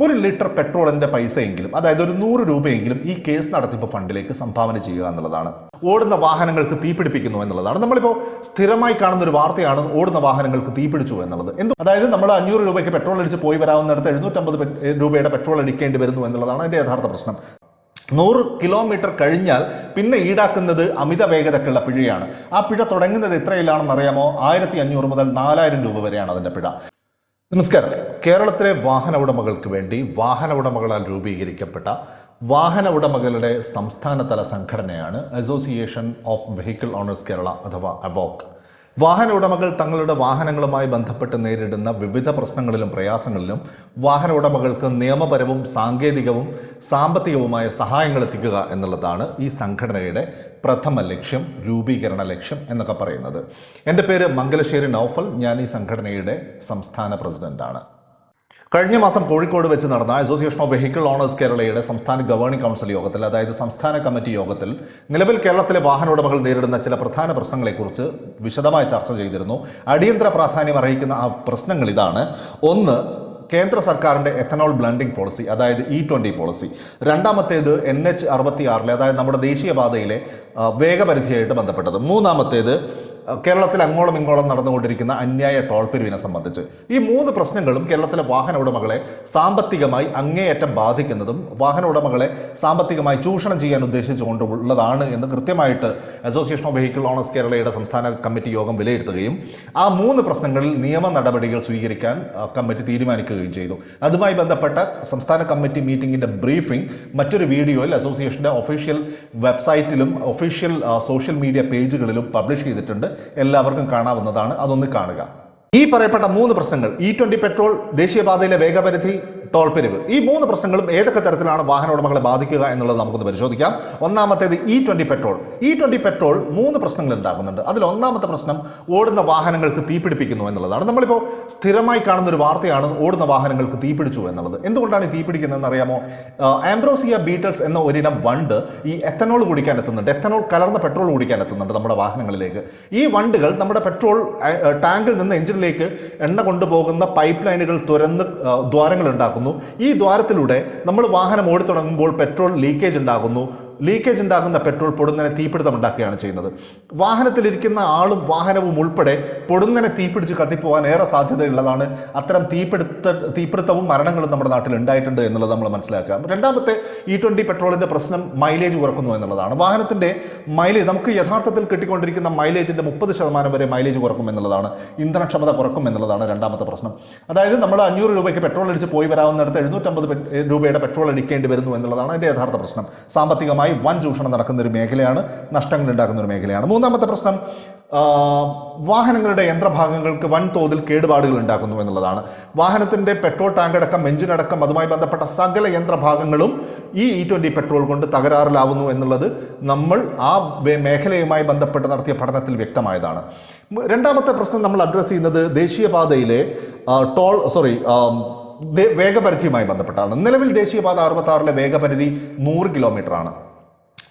1 litre പെട്രോളിൻ്റെ പൈസയെങ്കിലും, അതായത് ഒരു 100 രൂപയെങ്കിലും ഈ കേസ് നടത്തിപ്പ് ഫണ്ടിലേക്ക് സംഭാവന ചെയ്യുക എന്നുള്ളതാണ്. ഓടുന്ന വാഹനങ്ങൾക്ക് തീപിടിപ്പിക്കുന്നു എന്നുള്ളതാണ്. നമ്മളിപ്പോൾ സ്ഥിരമായി കാണുന്ന ഒരു വാർത്തയാണ് ഓടുന്ന വാഹനങ്ങൾക്ക് തീപിടിച്ചു എന്നുള്ളത്. അതായത് നമ്മൾ 500 രൂപയ്ക്ക് പെട്രോൾ അടിച്ച് പോയി വരാവുന്നിടത്ത് 750 രൂപയുടെ പെട്രോൾ അടിക്കേണ്ടി വരുന്നു എന്നുള്ളതാണ് അതിൻ്റെ യഥാർത്ഥ പ്രശ്നം. 100 കിലോമീറ്റർ കഴിഞ്ഞാൽ പിന്നെ ഈടാക്കുന്നത് അമിത വേഗതക്കുള്ള പിഴയാണ്. ആ പിഴ തുടങ്ങുന്നത് എത്രയിലാണെന്ന് അറിയാമോ? 1500 മുതൽ 4000 രൂപ വരെയാണ് അതിൻ്റെ പിഴ. നമസ്കാരം. കേരളത്തിലെ വാഹന ഉടമകൾക്ക് വേണ്ടി വാഹന ഉടമകളാൽ രൂപീകരിക്കപ്പെട്ട വാഹന ഉടമകളുടെ സംസ്ഥാനതല സംഘടനയാണ് association of vehicle owners Kerala അഥവാ അവോക്. വാഹന ഉടമകൾ തങ്ങളുടെ വാഹനങ്ങളുമായി ബന്ധപ്പെട്ട് നേരിടുന്ന വിവിധ പ്രശ്നങ്ങളിലും പ്രയാസങ്ങളിലും വാഹന ഉടമകൾക്ക് നിയമപരവും സാങ്കേതികവും സാമ്പത്തികവുമായ സഹായങ്ങൾ എത്തിക്കുക എന്നുള്ളതാണ് ഈ സംഘടനയുടെ പ്രഥമ ലക്ഷ്യം, രൂപീകരണ ലക്ഷ്യം എന്നൊക്കെ പറയുന്നത്. എൻ്റെ പേര് മംഗലശ്ശേരി നൗഫൽ. ഞാൻ ഈ സംഘടനയുടെ സംസ്ഥാന പ്രസിഡന്റാണ്. കഴിഞ്ഞ മാസം കോഴിക്കോട് വെച്ച് നടന്ന അസോസിയേഷൻ ഓഫ് വെഹിക്കിൾ ഓണേഴ്സ് കേരളയുടെ സംസ്ഥാന ഗവേണിംഗ് കൗൺസിൽ യോഗത്തിൽ, അതായത് സംസ്ഥാന കമ്മിറ്റി യോഗത്തിൽ, നിലവിൽ കേരളത്തിലെ വാഹന ഉടമകൾ നേരിടുന്ന ചില പ്രധാന പ്രശ്നങ്ങളെക്കുറിച്ച് വിശദമായി ചർച്ച ചെയ്തിരുന്നു. അടിയന്തര പ്രാധാന്യം അർഹിക്കുന്ന ആ പ്രശ്നങ്ങൾ ഇതാണ്. 1, കേന്ദ്ര സർക്കാരിൻ്റെ എഥനോൾ ബ്ലെൻഡിംഗ് പോളിസി, അതായത് E20 പോളിസി. രണ്ടാമത്തേത് NH66, അതായത് നമ്മുടെ ദേശീയപാതയിലെ വേഗപരിധിയായിട്ട് ബന്ധപ്പെട്ടത്. മൂന്നാമത്തേത് കേരളത്തിൽ അങ്ങോളം ഇങ്ങോളം നടന്നുകൊണ്ടിരിക്കുന്ന അന്യായ ടോൾ പിരിവിനെ സംബന്ധിച്ച്. ഈ 3 പ്രശ്നങ്ങളും കേരളത്തിലെ വാഹന ഉടമകളെ സാമ്പത്തികമായി അങ്ങേയറ്റം ബാധിക്കുന്നതും വാഹന ഉടമകളെ സാമ്പത്തികമായി ചൂഷണം ചെയ്യാൻ ഉദ്ദേശിച്ചുകൊണ്ടുള്ളതാണ് എന്ന് കൃത്യമായിട്ട് അസോസിയേഷൻ ഓഫ് വെഹിക്കിൾ ഓണേഴ്സ് കേരളയുടെ സംസ്ഥാന കമ്മിറ്റി യോഗം വിലയിരുത്തുകയും ആ 3 പ്രശ്നങ്ങളിൽ നിയമ നടപടികൾ സ്വീകരിക്കാൻ കമ്മിറ്റി തീരുമാനിക്കുകയും ചെയ്തു. അതുമായി ബന്ധപ്പെട്ട സംസ്ഥാന കമ്മിറ്റി മീറ്റിംഗിൻ്റെ ബ്രീഫിംഗ് മറ്റൊരു വീഡിയോയിൽ അസോസിയേഷൻ്റെ ഒഫീഷ്യൽ വെബ്സൈറ്റിലും ഒഫീഷ്യൽ സോഷ്യൽ മീഡിയ പേജുകളിലും പബ്ലിഷ് ചെയ്തിട്ടുണ്ട്. എല്ലാവർക്കും കാണാവുന്നതാണ്. അതൊന്ന് കാണുക. ഈ പറയപ്പെട്ട 3 പ്രശ്നങ്ങൾ, E20 പെട്രോൾ, ദേശീയപാതയിലെ വേഗപരിധി, ടോൾ പിരിവ്, ഈ 3 പ്രശ്നങ്ങളും ഏതൊക്കെ തരത്തിലാണ് വാഹന ഉടമകളെ ബാധിക്കുക എന്നുള്ളത് നമുക്കൊന്ന് പരിശോധിക്കാം. ഒന്നാമത്തേത് E20 പെട്രോൾ. E20 പെട്രോൾ 3 പ്രശ്നങ്ങൾ ഉണ്ടാകുന്നുണ്ട്. അതിൽ ഒന്നാമത്തെ പ്രശ്നം ഓടുന്ന വാഹനങ്ങൾക്ക് തീപിടിപ്പിക്കുന്നു എന്നുള്ളതാണ്. നമ്മളിപ്പോൾ സ്ഥിരമായി കാണുന്ന ഒരു വാർത്തയാണ് ഓടുന്ന വാഹനങ്ങൾക്ക് തീപിടിച്ചു എന്നുള്ളത്. എന്തുകൊണ്ടാണ് ഈ തീപിടിക്കുന്നതെന്ന് അറിയാമോ? ആംബ്രോസിയ ബീറ്റൽസ് എന്ന ഒരിനം വണ്ട് ഈ എത്തനോൾ കുടിക്കാൻ എത്തുന്നുണ്ട്, എത്തനോൾ കലർന്ന പെട്രോൾ കുടിക്കാൻ എത്തുന്നുണ്ട് നമ്മുടെ വാഹനങ്ങളിലേക്ക്. ഈ വണ്ടുകൾ നമ്മുടെ പെട്രോൾ ടാങ്കിൽ നിന്ന് എഞ്ചിനിലേക്ക് എണ്ണ കൊണ്ടുപോകുന്ന പൈപ്പ് ലൈനുകൾ തുറന്ന് ദ്വാരങ്ങൾ ഉണ്ടാക്കുന്നു. ഈ ദ്വാരത്തിലൂടെ നമ്മൾ വാഹനം ഓടിത്തുടങ്ങുമ്പോൾ പെട്രോൾ ലീക്കേജ് ഉണ്ടാകുന്നു. ലീക്കേജ് ഉണ്ടാകുന്ന പെട്രോൾ പൊടുന്നനെ തീപിടുത്തം ഉണ്ടാക്കുകയാണ് ചെയ്യുന്നത്. വാഹനത്തിലിരിക്കുന്ന വാഹനവും ഉൾപ്പെടെ പൊടുന്നനെ തീപിടിച്ച് കത്തിപ്പോകാൻ ഏറെ സാധ്യതയുള്ളതാണ്. അത്തരം തീപിടുത്തവും മരണങ്ങളും നമ്മുടെ നാട്ടിൽ ഉണ്ടായിട്ടുണ്ട് എന്നുള്ളത് നമ്മൾ മനസ്സിലാക്കാം. രണ്ടാമത്തെ E20 പെട്രോളിൻ്റെ പ്രശ്നം മൈലേജ് കുറക്കുന്നു എന്നുള്ളതാണ്. വാഹനത്തിൻ്റെ മൈലേജ്, നമുക്ക് യഥാർത്ഥത്തിൽ കിട്ടിക്കൊണ്ടിരിക്കുന്ന മൈലേജിൻ്റെ 30% വരെ മൈലേജ് കുറക്കും എന്നുള്ളതാണ്, ഇന്ധനക്ഷമത കുറക്കും എന്നുള്ളതാണ് രണ്ടാമത്തെ പ്രശ്നം. അതായത് നമ്മൾ 500 രൂപയ്ക്ക് പെട്രോൾ അടിച്ച് പോയി വരാവുന്നിടത്ത് 750 രൂപയുടെ പെട്രോൾ അടിക്കേണ്ടി വരുന്നു എന്നുള്ളതാണ് അതിൻ്റെ യഥാർത്ഥ പ്രശ്നം. സാമ്പത്തികമായി വൻ ചൂഷണം നടക്കുന്ന ഒരു മേഖലയാണ്, നഷ്ടങ്ങൾ ഉണ്ടാക്കുന്ന ഒരു മേഖലയാണ്. മൂന്നാമത്തെ പ്രശ്നം വാഹനങ്ങളുടെ യന്ത്രഭാഗങ്ങൾക്ക് വൻതോതിൽ കേടുപാടുകൾ ഉണ്ടാക്കുന്നു എന്നുള്ളതാണ്. വാഹനത്തിൻ്റെ പെട്രോൾ ടാങ്ക് അടക്കം, എഞ്ചിനടക്കം, അതുമായി ബന്ധപ്പെട്ട സകല യന്ത്രഭാഗങ്ങളും ഈ E20 പെട്രോൾ കൊണ്ട് തകരാറിലാവുന്നു എന്നുള്ളത് നമ്മൾ ആ മേഖലയുമായി ബന്ധപ്പെട്ട് നടത്തിയ പഠനത്തിൽ വ്യക്തമായതാണ്. രണ്ടാമത്തെ പ്രശ്നം നമ്മൾ അഡ്രസ്സ് ചെയ്യുന്നത് ദേശീയപാതയിലെ വേഗപരിധിയുമായി ബന്ധപ്പെട്ടാണ്. നിലവിൽ ദേശീയപാത 66 വേഗപരിധി 100 കിലോമീറ്ററാണ്.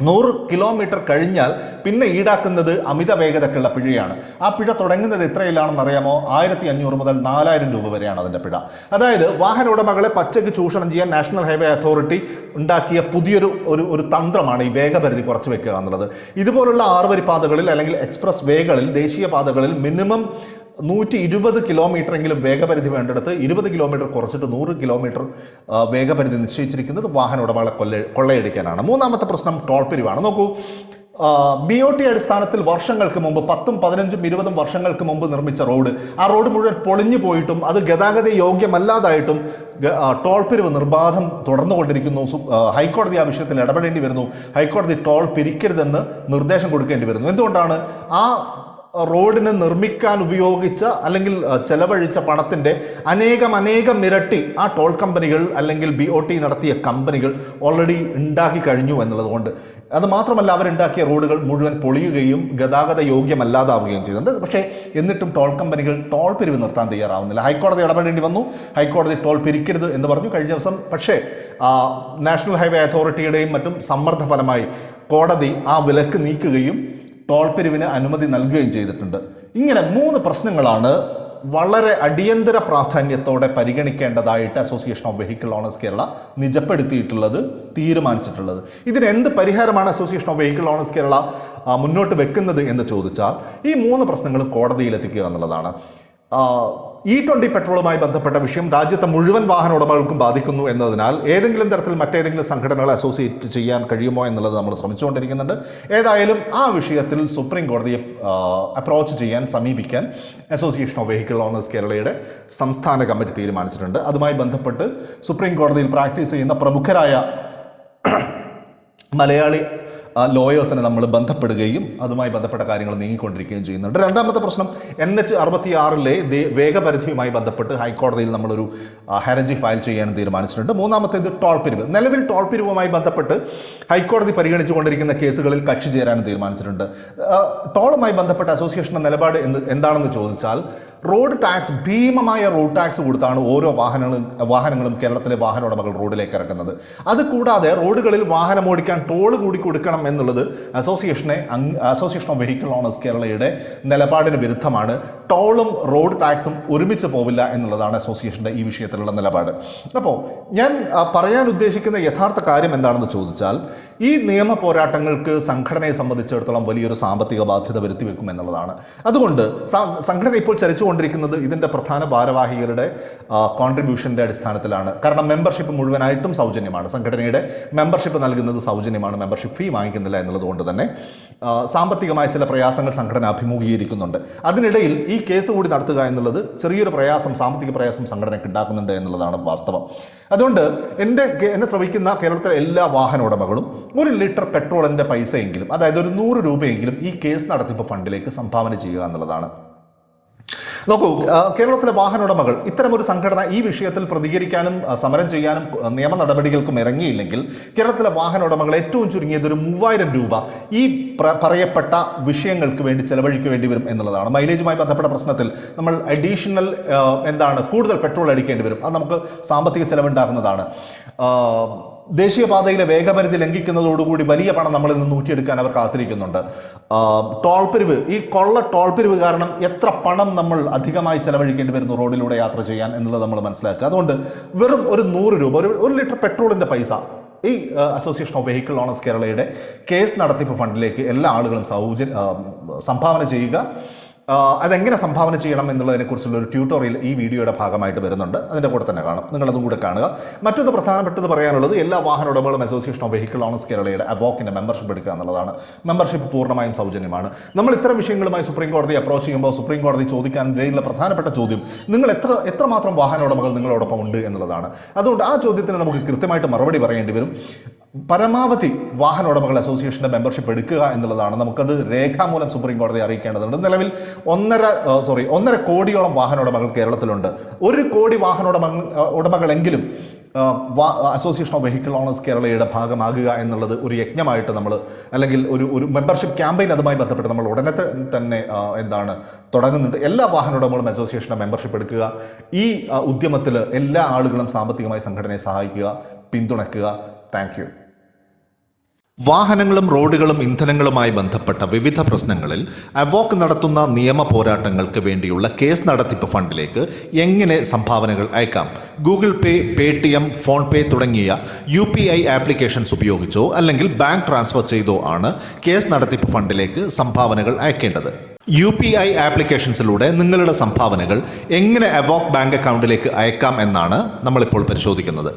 100 കിലോമീറ്റർ കഴിഞ്ഞാൽ പിന്നെ ഈടാക്കുന്നത് അമിത വേഗതക്കുള്ള പിഴയാണ്. ആ പിഴ തുടങ്ങുന്നത് എത്രയിലാണെന്ന് അറിയാമോ? 1500 മുതൽ 4000 രൂപ വരെയാണ് അതിൻ്റെ പിഴ. അതായത് വാഹന ഉടമകളെ പച്ചയ്ക്ക് ചൂഷണം ചെയ്യാൻ നാഷണൽ ഹൈവേ അതോറിറ്റി ഉണ്ടാക്കിയ പുതിയൊരു തന്ത്രമാണ് ഈ വേഗപരിധി കുറച്ച് വെക്കുക എന്നുള്ളത്. ഇതുപോലുള്ള 6 വരിപ്പാതകളിൽ അല്ലെങ്കിൽ എക്സ്പ്രസ് വേകളിൽ, ദേശീയപാതകളിൽ മിനിമം 120 കിലോമീറ്ററെങ്കിലും വേഗപരിധി വേണ്ടിടത്ത് 20 കിലോമീറ്റർ കുറച്ചിട്ട് 100 കിലോമീറ്റർ വേഗപരിധി നിശ്ചയിച്ചിരിക്കുന്നത് വാഹന ഉടമകളെ കൊള്ളയടിക്കാനാണ്. മൂന്നാമത്തെ പ്രശ്നം ടോൾ പിരിവാണ്. നോക്കൂ, BOT അടിസ്ഥാനത്തിൽ വർഷങ്ങൾക്ക് മുമ്പ് 10, 15, 20 വർഷങ്ങൾക്ക് മുമ്പ് നിർമ്മിച്ച ആ റോഡ് മുഴുവൻ പൊളിഞ്ഞു പോയിട്ടും അത് ഗതാഗത യോഗ്യമല്ലാതായിട്ടും ടോൾ പിരിവ് നിർബാധം തുടർന്നുകൊണ്ടിരിക്കുന്നു. ഹൈക്കോടതി ആ വിഷയത്തിൽ ഇടപെടേണ്ടി വരുന്നു. ഹൈക്കോടതി ടോൾ പിരിക്കരുതെന്ന് നിർദ്ദേശം കൊടുക്കേണ്ടി വരുന്നു. എന്തുകൊണ്ടാണ്? ആ റോഡിന് നിർമ്മിക്കാൻ ഉപയോഗിച്ച അല്ലെങ്കിൽ ചെലവഴിച്ച പണത്തിൻ്റെ അനേകം ഇരട്ടി ആ ടോൾ കമ്പനികൾ അല്ലെങ്കിൽ BOT നടത്തിയ കമ്പനികൾ ഓൾറെഡി ഉണ്ടാക്കി കഴിഞ്ഞു എന്നുള്ളത് കൊണ്ട്. അത് മാത്രമല്ല, അവരുണ്ടാക്കിയ റോഡുകൾ മുഴുവൻ പൊളിയുകയും ഗതാഗത യോഗ്യമല്ലാതാവുകയും ചെയ്യുന്നുണ്ട്. പക്ഷേ എന്നിട്ടും ടോൾ കമ്പനികൾ ടോൾ പിരിവ് നിർത്താൻ തയ്യാറാവുന്നില്ല. ഹൈക്കോടതി ഇടപെടേണ്ടി വന്നു. ഹൈക്കോടതി ടോൾ പിരിക്കരുത് എന്ന് പറഞ്ഞു കഴിഞ്ഞ ദിവസം. പക്ഷേ നാഷണൽ ഹൈവേ അതോറിറ്റിയുടെയും മറ്റും സമ്മർദ്ദ ഫലമായി കോടതി ആ വിലക്ക് നീക്കുകയും ടോൾ പിരിവിന് അനുമതി നൽകുകയും ചെയ്തിട്ടുണ്ട്. ഇങ്ങനെ 3 പ്രശ്നങ്ങളാണ് വളരെ അടിയന്തര പ്രാധാന്യത്തോടെ പരിഗണിക്കേണ്ടതായിട്ട് association of vehicle owners Kerala നിജപ്പെടുത്തിയിട്ടുള്ളത്, തീരുമാനിച്ചിട്ടുള്ളത്. ഇതിന് എന്ത് പരിഹാരമാണ് association of vehicle owners Kerala മുന്നോട്ട് വെക്കുന്നത് എന്ന് ചോദിച്ചാൽ ഈ 3 പ്രശ്നങ്ങളും കോടതിയിലെത്തിക്കുക എന്നുള്ളതാണ്. E20 പെട്രോളുമായി ബന്ധപ്പെട്ട വിഷയം രാജ്യത്തെ മുഴുവൻ വാഹന ഉടമകൾക്കും ബാധിക്കുന്നു എന്നതിനാൽ ഏതെങ്കിലും തരത്തിൽ മറ്റേതെങ്കിലും സംഘടനകളെ അസോസിയേറ്റ് ചെയ്യാൻ കഴിയുമോ എന്നുള്ളത് നമ്മൾ ശ്രമിച്ചുകൊണ്ടിരിക്കുന്നുണ്ട്. ഏതായാലും ആ വിഷയത്തിൽ സുപ്രീം കോടതിയെ അപ്രോച്ച് ചെയ്യാൻ, സമീപിക്കാൻ അസോസിയേഷൻ ഓഫ് വെഹിക്കിൾ ഓണേഴ്സ് കേരളയുടെ സംസ്ഥാന കമ്മിറ്റി തീരുമാനിച്ചിട്ടുണ്ട്. അതുമായി ബന്ധപ്പെട്ട് സുപ്രീം കോടതിയിൽ പ്രാക്ടീസ് ചെയ്യുന്ന പ്രമുഖരായ മലയാളി ലോയേഴ്സിനെ നമ്മൾ ബന്ധപ്പെടുകയും അതുമായി ബന്ധപ്പെട്ട കാര്യങ്ങൾ നീങ്ങിക്കൊണ്ടിരിക്കുകയും ചെയ്യുന്നുണ്ട്. രണ്ടാമത്തെ പ്രശ്നം NH-66 വേഗപരിധിയുമായി ബന്ധപ്പെട്ട് ഹൈക്കോടതിയിൽ നമ്മളൊരു ഹർജി ഫയൽ ചെയ്യാൻ തീരുമാനിച്ചിട്ടുണ്ട്. മൂന്നാമത്തേത് ടോൾ പിരിവ്. നിലവിൽ ടോൾ പിരിവുമായി ബന്ധപ്പെട്ട് ഹൈക്കോടതി പരിഗണിച്ചുകൊണ്ടിരിക്കുന്ന കേസുകളിൽ കക്ഷി ചേരാനും തീരുമാനിച്ചിട്ടുണ്ട്. ടോളുമായി ബന്ധപ്പെട്ട അസോസിയേഷന്റെ നിലപാട് എന്താണെന്ന് ചോദിച്ചാൽ, റോഡ് ടാക്സ്, ഭീമമായ റോഡ് ടാക്സ് കൊടുത്താണ് ഓരോ വാഹനങ്ങളും കേരളത്തിലെ വാഹന ഉടമകൾ റോഡിലേക്ക് ഇറക്കുന്നത്. അതുകൂടാതെ റോഡുകളിൽ വാഹനം ഓടിക്കാൻ ടോൾ കൂടി കൊടുക്കണം എന്നുള്ളത് അസോസിയേഷൻ ഓഫ് വെഹിക്കിൾ ഓണേഴ്സ് കേരളയുടെ നിലപാടിന് വിരുദ്ധമാണ്. ടോളും റോഡ് ടാക്സും ഒരുമിച്ച് പോവില്ല എന്നുള്ളതാണ് അസോസിയേഷൻ്റെ ഈ വിഷയത്തിലുള്ള നിലപാട്. അപ്പോൾ ഞാൻ പറയാൻ ഉദ്ദേശിക്കുന്ന യഥാർത്ഥ കാര്യം എന്താണെന്ന് ചോദിച്ചാൽ, ഈ നിയമ പോരാട്ടങ്ങൾക്ക് സംഘടനയെ സംബന്ധിച്ചിടത്തോളം വലിയൊരു സാമ്പത്തിക ബാധ്യത വരുത്തിവെക്കും എന്നുള്ളതാണ്. അതുകൊണ്ട് സംഘടന ഇപ്പോൾ ചലിച്ചുകൊണ്ടിരിക്കുന്നത് ഇതിൻ്റെ പ്രധാന ഭാരവാഹികളുടെ കോൺട്രിബ്യൂഷൻ്റെ അടിസ്ഥാനത്തിലാണ്. കാരണം മെമ്പർഷിപ്പ് മുഴുവനായിട്ടും സൗജന്യമാണ്. സംഘടനയുടെ മെമ്പർഷിപ്പ് നൽകുന്നത് സൗജന്യമാണ്, മെമ്പർഷിപ്പ് ഫീ വാങ്ങിക്കുന്നില്ല എന്നുള്ളത് കൊണ്ട് തന്നെ സാമ്പത്തികമായ ചില പ്രയാസങ്ങൾ സംഘടന അഭിമുഖീകരിക്കുന്നുണ്ട്. അതിനിടയിൽ ഈ കേസ് കൂടി നടത്തുക എന്നുള്ളത് ചെറിയൊരു സാമ്പത്തിക പ്രയാസം സംഘടനയ്ക്ക് ഉണ്ടാക്കുന്നുണ്ട് എന്നുള്ളതാണ് വാസ്തവം. അതുകൊണ്ട് എന്നെ ശ്രമിക്കുന്ന കേരളത്തിലെ എല്ലാ വാഹന ഉടമകളും 1 ലിറ്റർ പെട്രോളിൻ്റെ പൈസയെങ്കിലും, അതായത് ഒരു 100 രൂപയെങ്കിലും ഈ കേസ് നടത്തിപ്പ് ഫണ്ടിലേക്ക് സംഭാവന ചെയ്യുക എന്നുള്ളതാണ്. നോക്കൂ, കേരളത്തിലെ വാഹന ഉടമകൾ ഇത്തരമൊരു സംഘടന ഈ വിഷയത്തിൽ പ്രതികരിക്കാനും സമരം ചെയ്യാനും നിയമ നടപടികൾക്കും ഇറങ്ങിയില്ലെങ്കിൽ കേരളത്തിലെ വാഹന ഉടമകൾ ഏറ്റവും ചുരുങ്ങിയത് ഒരു 3000 രൂപ ഈ പറയപ്പെട്ട വിഷയങ്ങൾക്ക് വേണ്ടി ചെലവഴിക്കേണ്ടി വരും എന്നുള്ളതാണ്. മൈലേജുമായി ബന്ധപ്പെട്ട പ്രശ്നത്തിൽ നമ്മൾ അഡീഷണൽ കൂടുതൽ പെട്രോൾ അടിക്കേണ്ടി വരും. അത് നമുക്ക് സാമ്പത്തിക ചെലവുണ്ടാക്കുന്നതാണ്. ദേശീയപാതയിലെ വേഗപരിധി ലംഘിക്കുന്നതോടുകൂടി വലിയ പണം നമ്മളിൽ നിന്ന് ഊറ്റിയെടുക്കാൻ അവർ കാത്തിരിക്കുന്നുണ്ട്. ടോൾ പിരിവ്, ഈ കൊള്ള ടോൾ പിരിവ് കാരണം എത്ര പണം നമ്മൾ അധികമായി ചെലവഴിക്കേണ്ടി വരുന്നു റോഡിലൂടെ യാത്ര ചെയ്യാൻ എന്നുള്ളത് നമ്മൾ മനസ്സിലാക്കുക. അതുകൊണ്ട് വെറും ഒരു 100 രൂപ, ഒരു ലിറ്റർ പെട്രോളിൻ്റെ പൈസ ഈ അസോസിയേഷൻ ഓഫ് വെഹിക്കിൾ ഓണേഴ്സ് കേരളയുടെ കേസ് നടത്തിപ്പ് ഫണ്ടിലേക്ക് എല്ലാ ആളുകളും സംഭാവന ചെയ്യുക. അതെങ്ങനെ സംഭാവന ചെയ്യണം എന്നുള്ളതിനെക്കുറിച്ചുള്ള ഒരു ട്യൂട്ടോറിയൽ ഈ വീഡിയോയുടെ ഭാഗമായിട്ട് വരുന്നുണ്ട്. അതിൻ്റെ കൂടെ തന്നെ കാണും, നിങ്ങളതും കൂടെ കാണുക. മറ്റൊന്ന് പ്രധാനപ്പെട്ടത് പറയാനുള്ളത്, എല്ലാ വാഹന ഉടമകളും അസോസിയേഷൻ ഓഫ് വെഹിക്കിൾ ഓണേഴ്സ് കേരളയുടെ അവോക്കിൻ്റെ മെമ്പർഷിപ്പ് എടുക്കുക എന്നുള്ളതാണ്. മെമ്പർഷിപ്പ് പൂർണ്ണമായും സൗജന്യമാണ്. നമ്മൾ ഇത്തരം വിഷയങ്ങളുമായി സുപ്രീം കോടതിയെ അപ്രോച്ച് ചെയ്യുമ്പോൾ സുപ്രീം കോടതി ചോദിക്കാനിടയിലുള്ള പ്രധാനപ്പെട്ട ചോദ്യം, നിങ്ങൾ എത്രമാത്രം വാഹന ഉടമകൾ നിങ്ങളോടൊപ്പം ഉണ്ട് എന്നുള്ളതാണ്. അതുകൊണ്ട് ആ ചോദ്യത്തിന് നമുക്ക് കൃത്യമായിട്ട് മറുപടി പറയേണ്ടി വരും. പരമാവധി വാഹന ഉടമകൾ അസോസിയേഷൻ്റെ മെമ്പർഷിപ്പ് എടുക്കുക എന്നുള്ളതാണ്. നമുക്കത് രേഖാമൂലം സുപ്രീം കോടതിയെ അറിയിക്കേണ്ടതുണ്ട്. നിലവിൽ 1.5 കോടിയോളം വാഹന ഉടമകൾ കേരളത്തിലുണ്ട്. 1 കോടി വാഹന ഉടമകളെങ്കിലും അസോസിയേഷൻ ഓഫ് വെഹിക്കിൾ ഓണേഴ്സ് കേരളയുടെ ഭാഗമാകുക എന്നുള്ളത് ഒരു യജ്ഞമായിട്ട് നമ്മൾ, അല്ലെങ്കിൽ ഒരു മെമ്പർഷിപ്പ് ക്യാമ്പയിൻ അതുമായി ബന്ധപ്പെട്ട് നമ്മൾ ഉടനെ തന്നെ തുടങ്ങുന്നുണ്ട്. എല്ലാ വാഹന ഉടമകളും അസോസിയേഷൻ്റെ മെമ്പർഷിപ്പ് എടുക്കുക. ഈ ഉദ്യമത്തിൽ എല്ലാ ആളുകളും സാമ്പത്തികമായി സംഘടനയെ സഹായിക്കുക, പിന്തുണയ്ക്കുക. Thank you. വാഹനങ്ങളും റോഡുകളും ഇന്ധനങ്ങളുമായി ബന്ധപ്പെട്ട വിവിധ പ്രശ്നങ്ങളിൽ അവോക്ക് നടത്തുന്ന നിയമ പോരാട്ടങ്ങൾക്ക് വേണ്ടിയുള്ള കേസ് നടത്തിപ്പ് ഫണ്ടിലേക്ക് എങ്ങനെ സംഭാവനകൾ അയക്കാം? ഗൂഗിൾ പേ, പേടിഎം, ഫോൺ പേ തുടങ്ങിയ UPI ആപ്ലിക്കേഷൻസ് ഉപയോഗിച്ചോ അല്ലെങ്കിൽ ബാങ്ക് ട്രാൻസ്ഫർ ചെയ്തോ ആണ് കേസ് നടത്തിപ്പ് ഫണ്ടിലേക്ക് സംഭാവനകൾ അയക്കേണ്ടത്. UPI ആപ്ലിക്കേഷൻസിലൂടെ നിങ്ങളുടെ സംഭാവനകൾ എങ്ങനെ അവോക്ക് ബാങ്ക് അക്കൗണ്ടിലേക്ക് അയക്കാം എന്നാണ് നമ്മളിപ്പോൾ പരിശോധിക്കുന്നത്.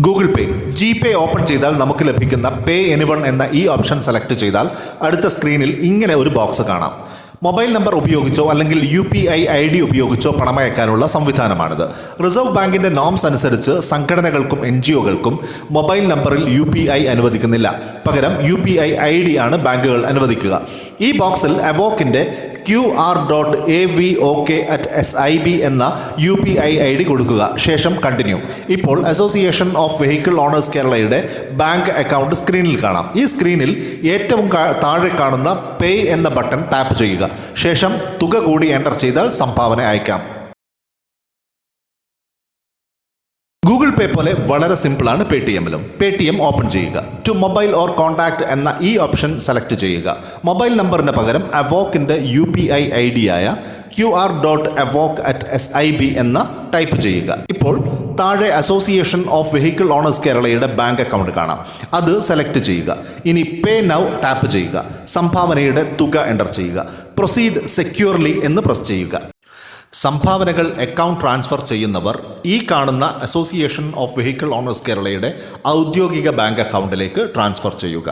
ഗൂഗിൾ പേ, GPay ഓപ്പൺ ചെയ്താൽ നമുക്ക് ലഭിക്കുന്ന പേ എനിവൺ എന്ന ഈ ഓപ്ഷൻ സെലക്ട് ചെയ്താൽ അടുത്ത സ്ക്രീനിൽ ഇങ്ങനെ ഒരു ബോക്സ് കാണാം. മൊബൈൽ നമ്പർ ഉപയോഗിച്ചോ അല്ലെങ്കിൽ UPI ID ഉപയോഗിച്ചോ പണമയക്കാനുള്ള സംവിധാനമാണിത്. റിസർവ് ബാങ്കിന്റെ നോംസ് അനുസരിച്ച് സംഘടനകൾക്കും NGOകൾക്കും മൊബൈൽ നമ്പറിൽ UPI അനുവദിക്കുന്നില്ല. പകരം UPI ID ആണ് ബാങ്കുകൾ അനുവദിക്കുക. ഈ ബോക്സിൽ അവോക്കിന്റെ QR.avok@SIB എന്ന UPI ID കൊടുക്കുക. ശേഷം കണ്ടിന്യൂ. ഇപ്പോൾ അസോസിയേഷൻ ഓഫ് വെഹിക്കിൾ ഓണേഴ്സ് കേരളയുടെ ബാങ്ക് അക്കൗണ്ട് സ്ക്രീനിൽ കാണാം. ഈ സ്ക്രീനിൽ ഏറ്റവും താഴെ കാണുന്ന പേ എന്ന ബട്ടൺ ടാപ്പ് ചെയ്യുക. ശേഷം തുക കൂടി എൻ്റർ ചെയ്താൽ സംഭാവന അയക്കാം. ഗൂഗിൾ പേ പോലെ വളരെ സിമ്പിളാണ് pay T എമ്മിലും. Pay T M open ചെയ്യുക. ടു മൊബൈൽ ഓർ കോൺടാക്ട് എന്ന ഈ ഓപ്ഷൻ സെലക്ട് ചെയ്യുക. മൊബൈൽ നമ്പറിന് പകരം അവോക്കിൻ്റെ UPI ID ആയ QR.avoc@SIB എന്ന ടൈപ്പ് ചെയ്യുക. ഇപ്പോൾ താഴെ അസോസിയേഷൻ ഓഫ് വെഹിക്കിൾ ഓണേഴ്സ് കേരളയുടെ ബാങ്ക് അക്കൗണ്ട് കാണാം. അത് സെലക്ട് ചെയ്യുക. ഇനി പേ നൗ ടാപ്പ് ചെയ്യുക. സംഭാവനയുടെ തുക എൻ്റർ ചെയ്യുക. പ്രൊസീഡ് സെക്യൂർലി എന്ന് പ്രസ് ചെയ്യുക. സംഭാവനകൾ അക്കൗണ്ട് ട്രാൻസ്ഫർ ചെയ്യുന്നവർ ഈ കാണുന്ന അസോസിയേഷൻ ഓഫ് വെഹിക്കിൾ ഓണേഴ്സ് കേരളയുടെ ഔദ്യോഗിക ബാങ്ക് അക്കൗണ്ടിലേക്ക് ട്രാൻസ്ഫർ ചെയ്യുക.